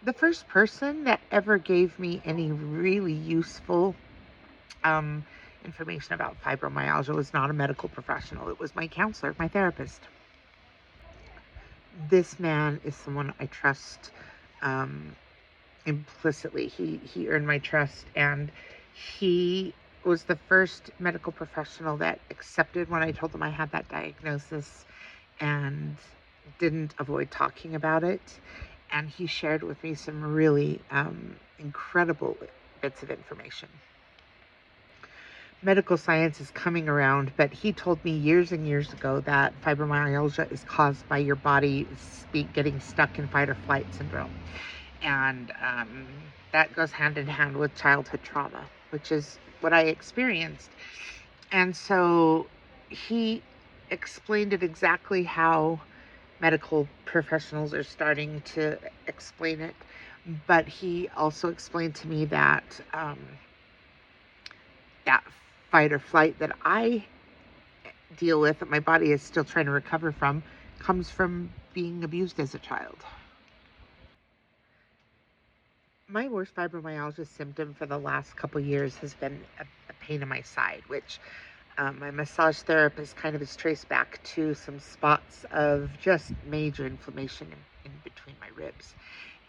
The first person that ever gave me any really useful um, information about fibromyalgia was not a medical professional. It was my counselor, my therapist. This man is someone I trust um, implicitly. He earned my trust, and he was the first medical professional that accepted when I told him I had that diagnosis and didn't avoid talking about it. And he shared with me some really incredible bits of information. Medical science is coming around, but he told me years and years ago that fibromyalgia is caused by your body getting stuck in fight or flight syndrome. And that goes hand in hand with childhood trauma, which is what I experienced. And so he explained it exactly how medical professionals are starting to explain it. But he also explained to me that that fight or flight that I deal with, that my body is still trying to recover from, comes from being abused as a child. My worst fibromyalgia symptom for the last couple years has been a pain in my side, which my massage therapist kind of has traced back to some spots of just major inflammation in between my ribs.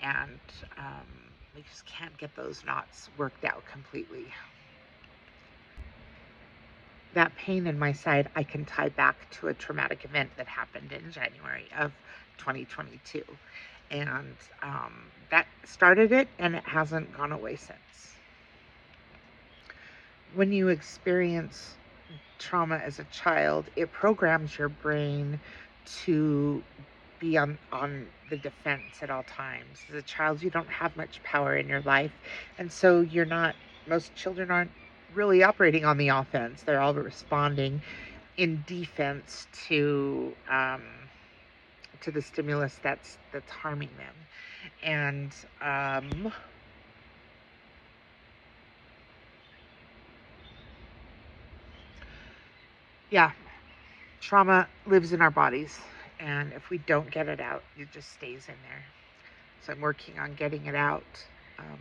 And um, we just can't get those knots worked out completely. That pain in my side I can tie back to a traumatic event that happened in January of 2022. And that started it, and it hasn't gone away since. When you experience trauma as a child, it programs your brain to be on the defense at all times. As a child, you don't have much power in your life, and so most children aren't really operating on the offense. They're all responding in defense to the stimulus that's harming them. And yeah, trauma lives in our bodies, and if we don't get it out, it just stays in there. So I'm working on getting it out. Um,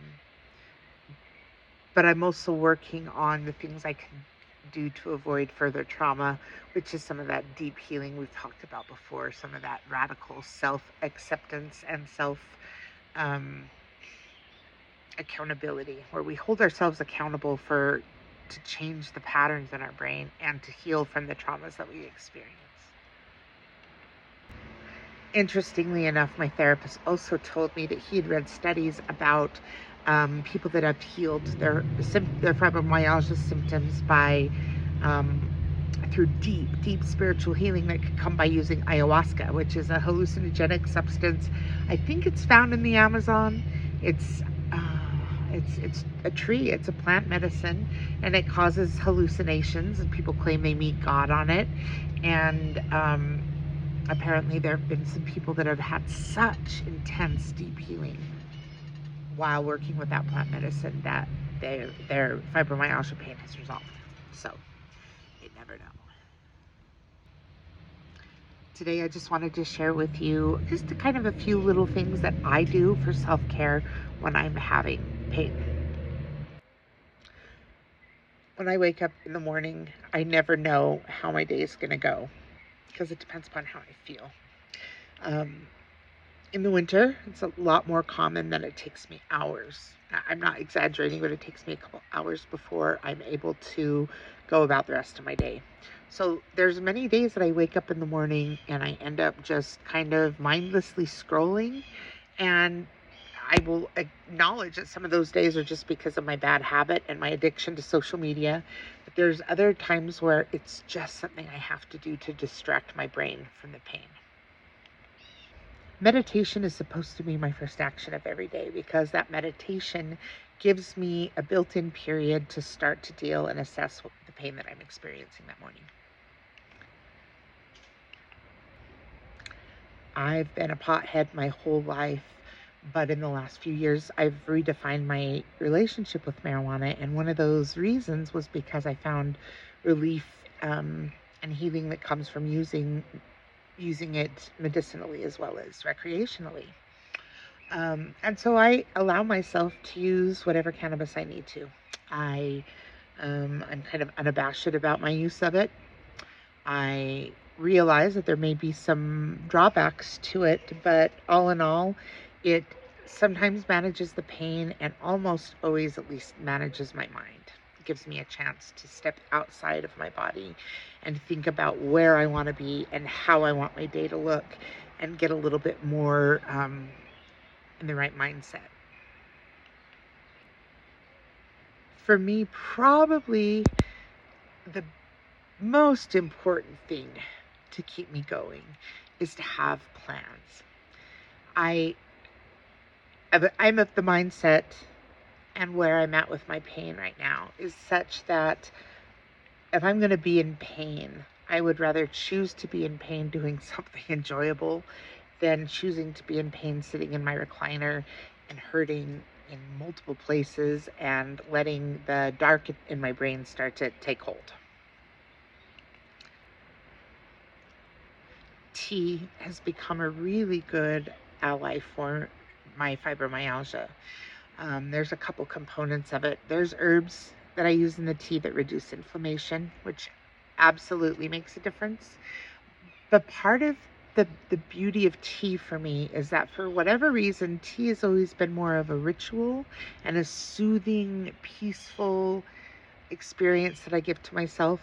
but I'm also working on the things I can do to avoid further trauma, which is some of that deep healing we've talked about before, some of that radical self acceptance and self um, accountability, where we hold ourselves accountable to change the patterns in our brain and to heal from the traumas that we experience. Interestingly enough, my therapist also told me that he had read studies about people that have healed their fibromyalgia symptoms by um, through deep spiritual healing that could come by using ayahuasca, which is a hallucinogenic substance. I think it's found in the Amazon. It's uh, it's a tree. It's a plant medicine, and it causes hallucinations. And people claim they meet God on it. And apparently, there have been some people that have had such intense deep healing while working with that plant medicine that their fibromyalgia pain has resolved. So you never know. Today, I just wanted to share with you just a few little things that I do for self care when I'm having pain. When I wake up in the morning, I never know how my day is going to go because it depends upon how I feel. Um, in the winter, it's a lot more common that it takes me hours. I'm not exaggerating, but it takes me a couple hours before I'm able to go about the rest of my day. So there's many days that I wake up in the morning and I end up just kind of mindlessly scrolling, and I will acknowledge that some of those days are just because of my bad habit and my addiction to social media. But there's other times where it's just something I have to do to distract my brain from the pain. Meditation is supposed to be my first action of every day because that meditation gives me a built in period to start to deal and assess the pain that I'm experiencing that morning. I've been a pothead my whole life, but in the last few years, I've redefined my relationship with marijuana. And one of those reasons was because I found relief and healing that comes from using it medicinally as well as recreationally. And so I allow myself to use whatever cannabis I need to. I'm kind of unabashed about my use of it. I realize that there may be some drawbacks to it, but all in all, it sometimes manages the pain and almost always at least manages my mind. It gives me a chance to step outside of my body and think about where I want to be and how I want my day to look and get a little bit more in the right mindset. For me, probably the most important thing to keep me going is to have plans. I I'm of the mindset, and where I'm at with my pain right now is such that if I'm going to be in pain, I would rather choose to be in pain doing something enjoyable than choosing to be in pain sitting in my recliner and hurting in multiple places and letting the dark in my brain start to take hold. Tea has become a really good ally for my fibromyalgia. There's a couple components of it. There's herbs that I use in the tea that reduce inflammation, which absolutely makes a difference. But part of the beauty of tea for me is that for whatever reason, tea has always been more of a ritual and a soothing, peaceful experience that I give to myself.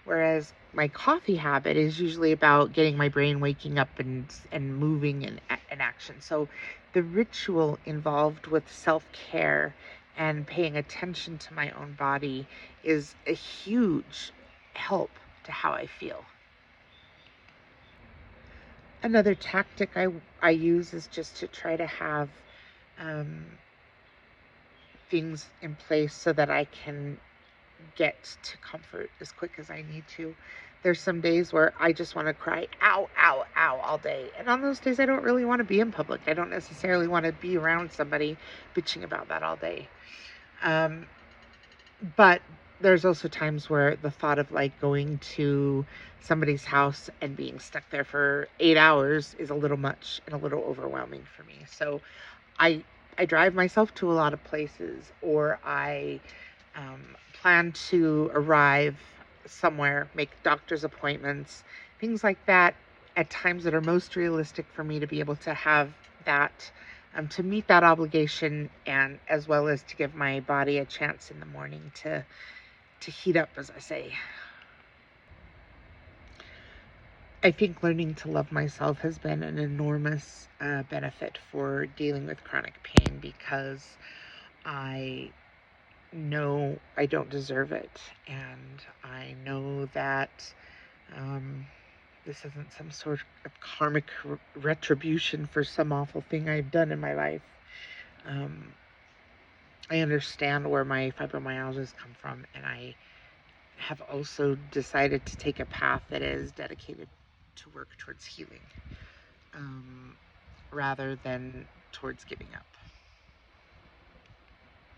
Whereas my coffee habit is usually about getting my brain waking up and moving in action. So the ritual involved with self-care and paying attention to my own body is a huge help to how I feel. Another tactic I use is just to try to have um, things in place so that I can get to comfort as quick as I need to. There's some days where I just want to cry, ow, ow, ow, all day. And on those days, I don't really want to be in public. I don't necessarily want to be around somebody bitching about that all day. Um, but there's also times where the thought of like going to somebody's house and being stuck there for 8 hours is a little much and a little overwhelming for me. So I I drive myself to a lot of places, or I plan to arrive somewhere, make doctor's appointments, things like that at times that are most realistic for me to be able to have that, to meet that obligation, and as well as to give my body a chance in the morning to heat up, as I say. I think learning to love myself has been an enormous benefit for dealing with chronic pain because I know I don't deserve it. And I know that um, this isn't some sort of karmic retribution for some awful thing I've done in my life. Um, I understand where my fibromyalgia come from, and I have also decided to take a path that is dedicated to work towards healing rather than towards giving up.